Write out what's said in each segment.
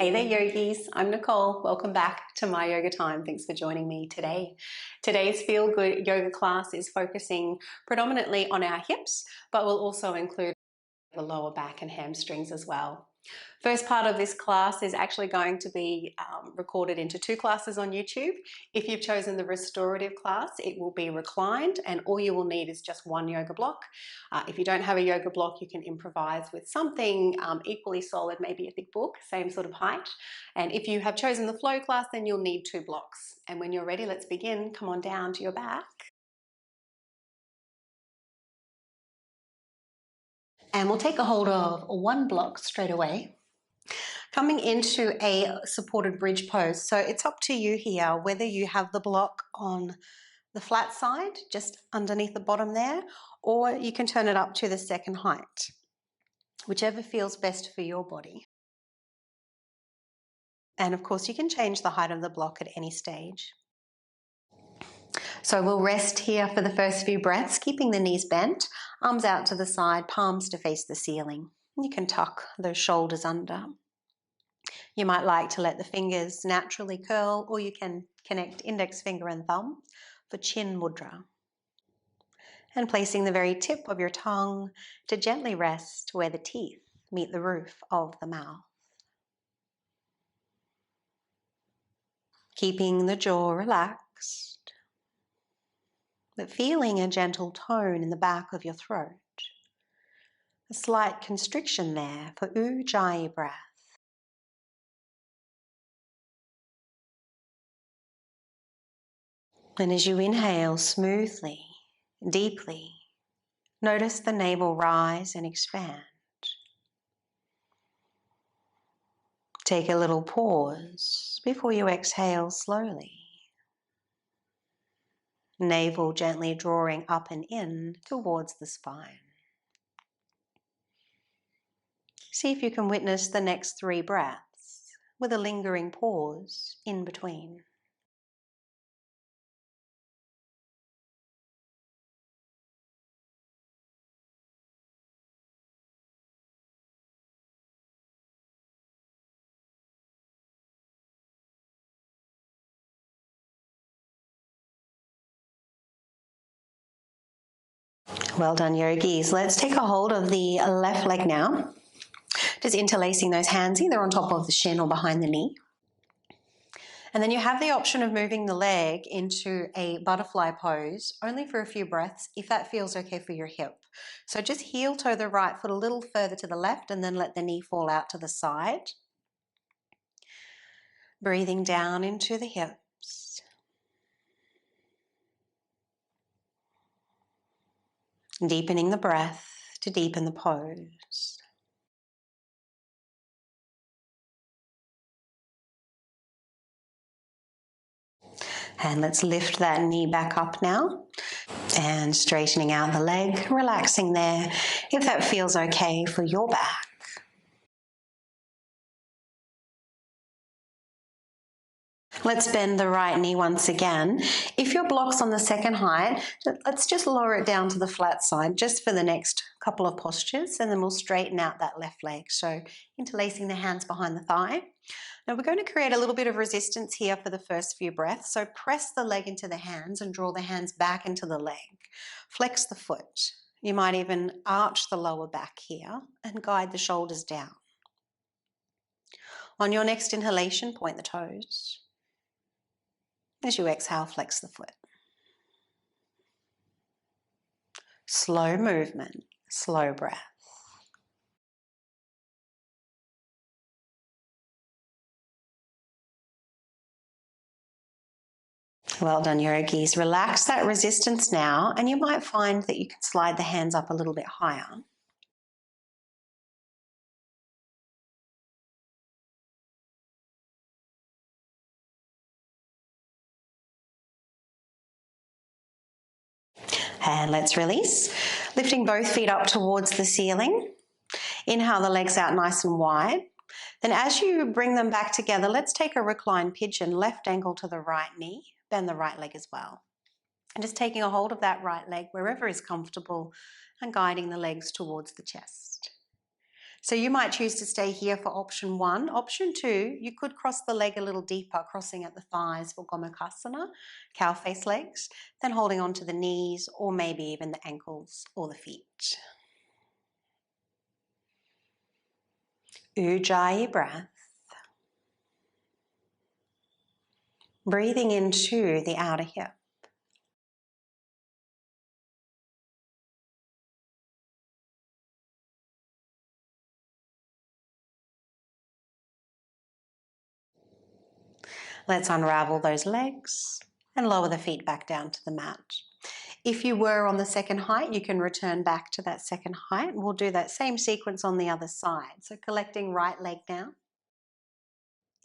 Hey there yogis, I'm Nicole. Welcome back to my yoga time. Thanks for joining me today. Today's Feel Good yoga class is focusing predominantly on our hips, but will also include the lower back and hamstrings as well. First part of this class is actually going to be recorded into two classes on YouTube. If you've chosen the restorative class, it will be reclined and all you will need is just one yoga block. If you don't have a yoga block, you can improvise with something equally solid, maybe a thick book, same sort of height. And if you have chosen the flow class, then you'll need two blocks. And when you're ready, let's begin. Come on down to your back. And we'll take a hold of one block straight away. Coming into a supported bridge pose. So it's up to you here whether you have the block on the flat side, just underneath the bottom there, or you can turn it up to the second height, whichever feels best for your body. And of course, you can change the height of the block at any stage. So we'll rest here for the first few breaths, keeping the knees bent, arms out to the side, palms to face the ceiling. You can tuck those shoulders under. You might like to let the fingers naturally curl, or you can connect index finger and thumb for chin mudra. And placing the very tip of your tongue to gently rest where the teeth meet the roof of the mouth. Keeping the jaw relaxed, but feeling a gentle tone in the back of your throat. A slight constriction there for Ujjayi breath. And as you inhale smoothly, deeply, notice the navel rise and expand. Take a little pause before you exhale slowly. Navel gently drawing up and in towards the spine. See if you can witness the next 3 breaths with a lingering pause in between. Well done, yogis. Let's take a hold of the left leg now. Just interlacing those hands either on top of the shin or behind the knee. And then you have the option of moving the leg into a butterfly pose, only for a few breaths, if that feels okay for your hip. So just heel toe the right foot a little further to the left and then let the knee fall out to the side. Breathing down into the hips. Deepening the breath to deepen the pose. And let's lift that knee back up now. And straightening out the leg, relaxing there, if that feels okay for your back. Let's bend the right knee once again. If your block's on the second height, let's just lower it down to the flat side just for the next couple of postures, and then we'll straighten out that left leg. So interlacing the hands behind the thigh. Now we're going to create a little bit of resistance here for the first few breaths. So press the leg into the hands and draw the hands back into the leg. Flex the foot. You might even arch the lower back here and guide the shoulders down. On your next inhalation, point the toes. As you exhale, flex the foot. Slow movement, slow breath. Well done, yogis. Relax that resistance now, and you might find that you can slide the hands up a little bit higher. And let's release. Lifting both feet up towards the ceiling. Inhale the legs out nice and wide. Then as you bring them back together, let's take a reclined pigeon, left ankle to the right knee, bend the right leg as well. And just taking a hold of that right leg wherever is comfortable and guiding the legs towards the chest. So you might choose to stay here for option 1. Option 2, you could cross the leg a little deeper, crossing at the thighs for Gomukhasana, cow face legs, then holding on to the knees or maybe even the ankles or the feet. Ujjayi breath. Breathing into the outer hip. Let's unravel those legs and lower the feet back down to the mat. If you were on the second height, you can return back to that second height. We'll do that same sequence on the other side. So collecting right leg down.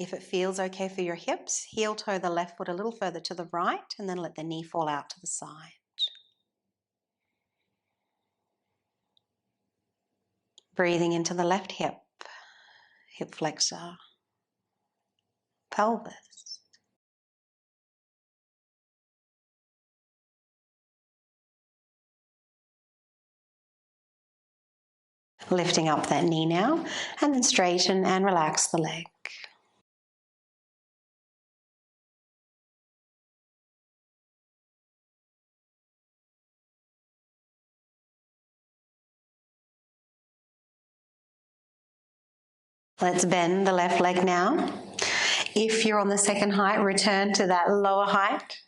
If it feels okay for your hips, heel toe the left foot a little further to the right and then let the knee fall out to the side. Breathing into the left hip, hip flexor, pelvis. Lifting up that knee now and then straighten and relax the leg. Let's bend the left leg now. If you're on the second height, return to that lower height.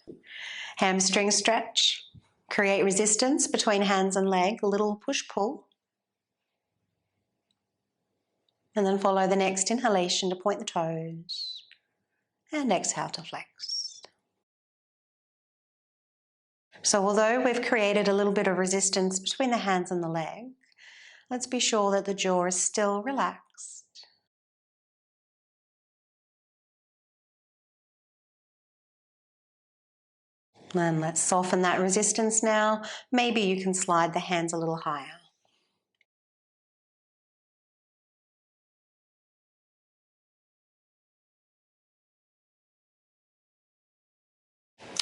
Hamstring stretch. Create resistance between hands and leg, a little push-pull. And then follow the next inhalation to point the toes. And exhale to flex. So although we've created a little bit of resistance between the hands and the leg, let's be sure that the jaw is still relaxed. And let's soften that resistance now. Maybe you can slide the hands a little higher.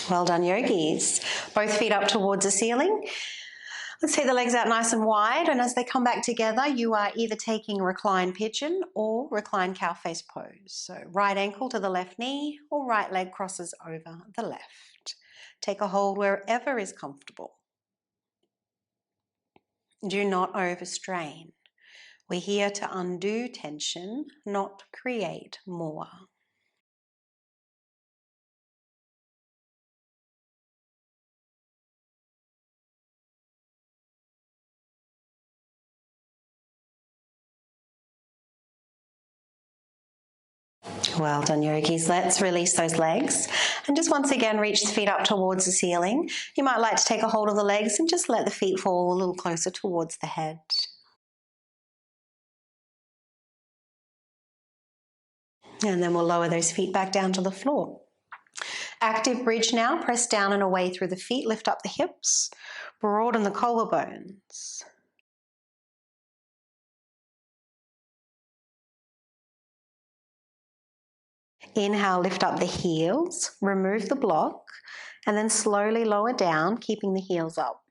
Well done, yogis. Both feet up towards the ceiling. Let's take the legs out nice and wide, and as they come back together, you are either taking reclined pigeon or reclined cow face pose. So right ankle to the left knee or right leg crosses over the left. Take a hold wherever is comfortable. Do not overstrain. We're here to undo tension, not create more. Well done, yogis. Let's release those legs. And just once again, reach the feet up towards the ceiling. You might like to take a hold of the legs and just let the feet fall a little closer towards the head. And then we'll lower those feet back down to the floor. Active bridge now. Press down and away through the feet. Lift up the hips. Broaden the collarbones. Inhale, lift up the heels. Remove the block. And then slowly lower down, keeping the heels up.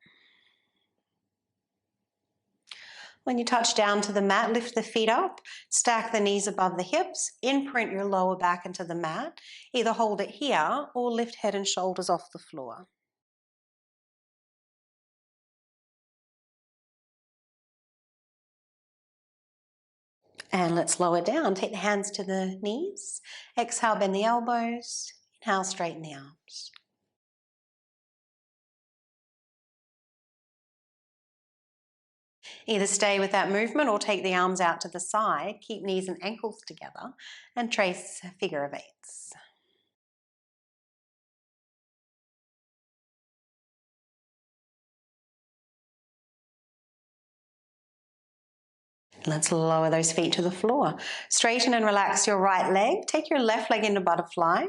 When you touch down to the mat, lift the feet up, stack the knees above the hips, imprint your lower back into the mat. Either hold it here or lift head and shoulders off the floor. And let's lower down. Take the hands to the knees. Exhale, bend the elbows. Inhale, straighten the arms. Either stay with that movement or take the arms out to the side. Keep knees and ankles together and trace a figure of eights. Let's lower those feet to the floor. Straighten and relax your right leg. Take your left leg into butterfly.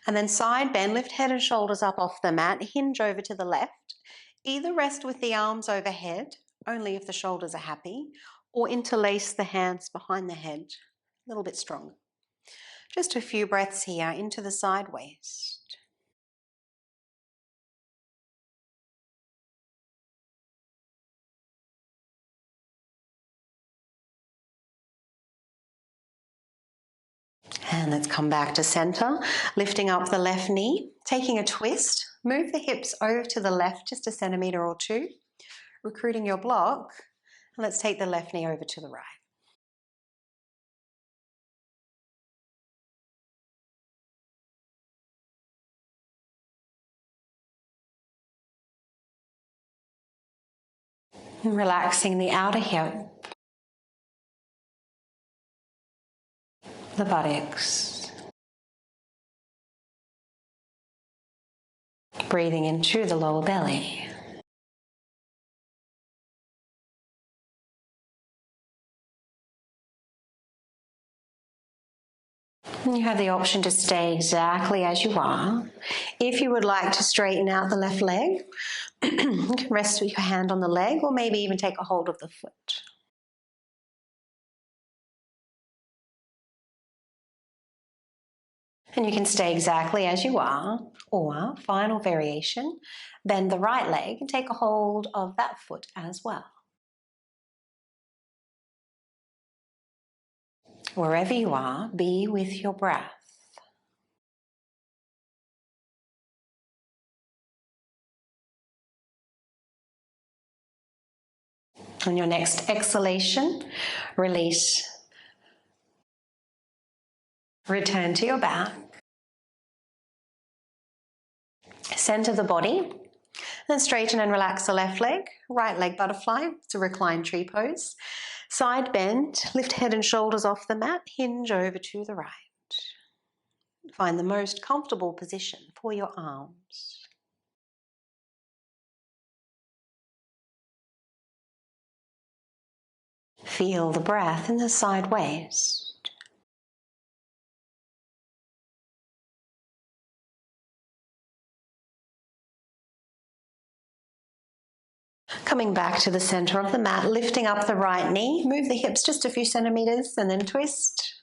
And then side bend, lift head and shoulders up off the mat, hinge over to the left. Either rest with the arms overhead, only if the shoulders are happy, or interlace the hands behind the head, a little bit stronger. Just a few breaths here into the side waist. And let's come back to center, lifting up the left knee, taking a twist. Move the hips over to the left just a centimetre or two, recruiting your block. And let's take the left knee over to the right. And relaxing the outer hip, the buttocks. Breathing into the lower belly. And you have the option to stay exactly as you are. If you would like to straighten out the left leg, you can rest with your hand on the leg or maybe even take a hold of the foot. And you can stay exactly as you are, or final variation, bend the right leg and take a hold of that foot as well. Wherever you are, be with your breath. On your next exhalation, release. Return to your back. Center the body. Then straighten and relax the left leg. Right leg butterfly. It's a reclined tree pose. Side bend. Lift head and shoulders off the mat. Hinge over to the right. Find the most comfortable position for your arms. Feel the breath in the side waist. Coming back to the center of the mat, lifting up the right knee, move the hips just a few centimeters and then twist.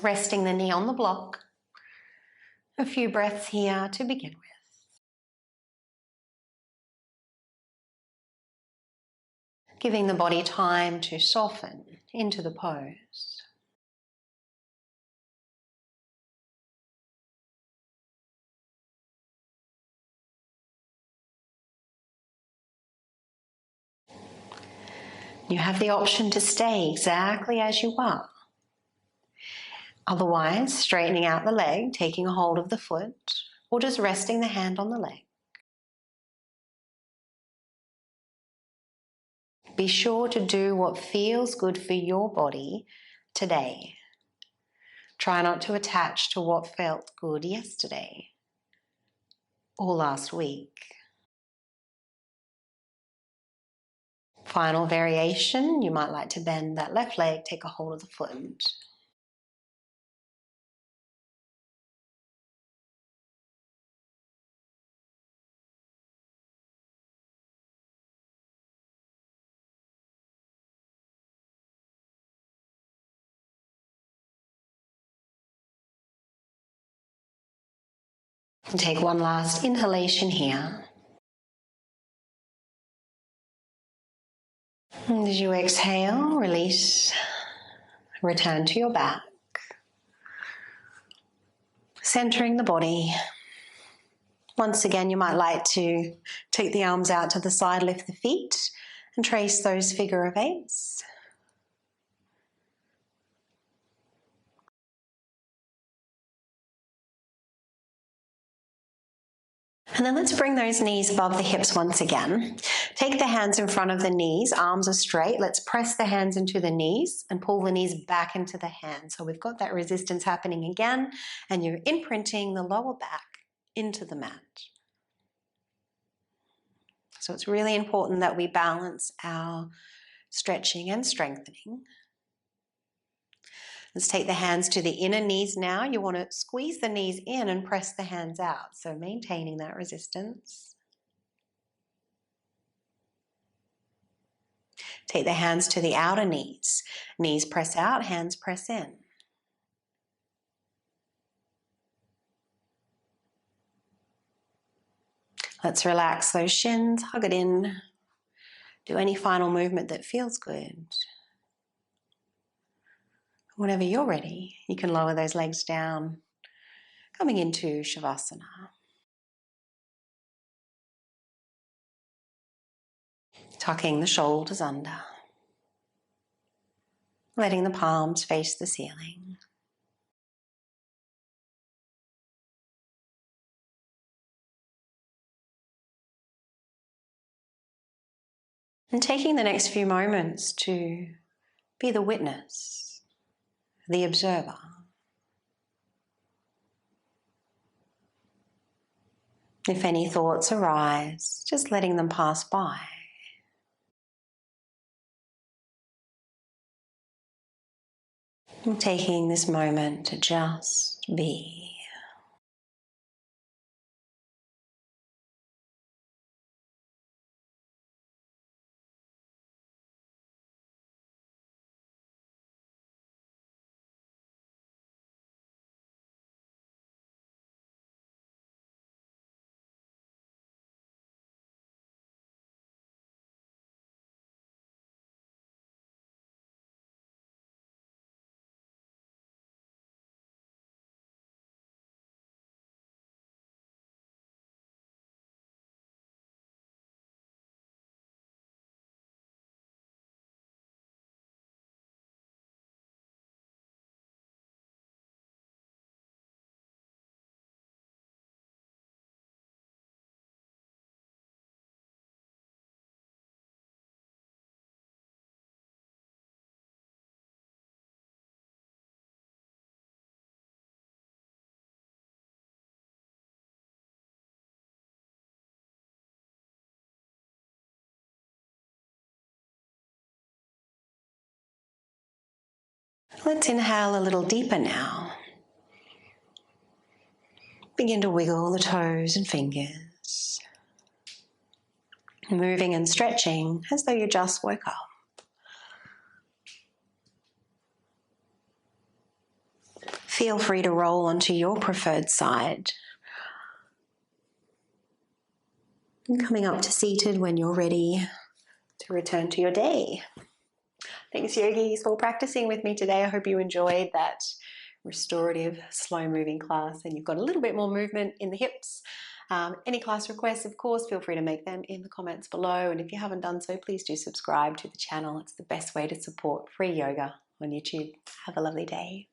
Resting the knee on the block. A few breaths here to begin with. Giving the body time to soften into the pose. You have the option to stay exactly as you are. Otherwise, straightening out the leg, taking a hold of the foot, or just resting the hand on the leg. Be sure to do what feels good for your body today. Try not to attach to what felt good yesterday or last week. Final variation, you might like to bend that left leg, take a hold of the foot. And take one last inhalation here. And as you exhale, release, return to your back. Centering the body. Once again, you might like to take the arms out to the side, lift the feet, and trace those figure of eights. And then let's bring those knees above the hips once again. Take the hands in front of the knees, arms are straight. Let's press the hands into the knees and pull the knees back into the hands. So we've got that resistance happening again, and you're imprinting the lower back into the mat. So it's really important that we balance our stretching and strengthening. Let's take the hands to the inner knees now. You want to squeeze the knees in and press the hands out, so maintaining that resistance. Take the hands to the outer knees. Knees press out, hands press in. Let's relax those shins, hug it in. Do any final movement that feels good. Whenever you're ready, you can lower those legs down, coming into Savasana. Tucking the shoulders under, letting the palms face the ceiling. And taking the next few moments to be the witness, the observer. If any thoughts arise, just letting them pass by. And taking this moment to just be. Let's inhale a little deeper now. Begin to wiggle the toes and fingers. Moving and stretching as though you just woke up. Feel free to roll onto your preferred side. And coming up to seated when you're ready to return to your day. Thanks, yogis, for practicing with me today. I hope you enjoyed that restorative, slow-moving class and you've got a little bit more movement in the hips. Any class requests, of course, feel free to make them in the comments below. And if you haven't done so, please do subscribe to the channel. It's the best way to support free yoga on YouTube. Have a lovely day.